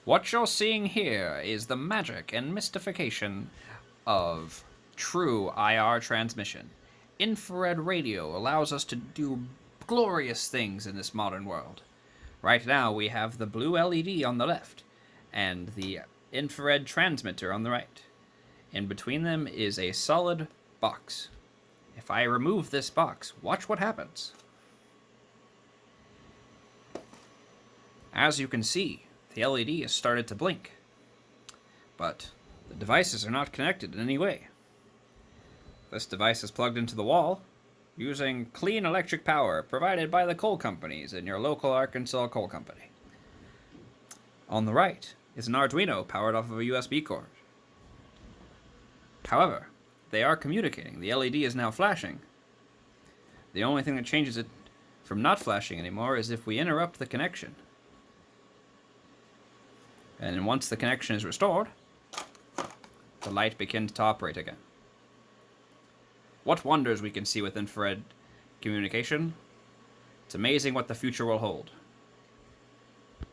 What you're seeing here is the magic and mystification of true IR transmission. Infrared radio allows us to do glorious things in this modern world. Right now, we have the blue LED on the left and the infrared transmitter on the right. In between them is a solid box. If I remove this box, watch what happens. As you can see, the LED has started to blink, but the devices are not connected in any way. This device is plugged into the wall using clean electric power provided by the coal companies in your local Arkansas coal company. On the right is an Arduino powered off of a USB cord. However, they are communicating. The LED is now flashing. The only thing that changes it from not flashing anymore is if we interrupt the connection. And once the connection is restored, the light begins to operate again. What wonders we can see with infrared communication. It's amazing what the future will hold.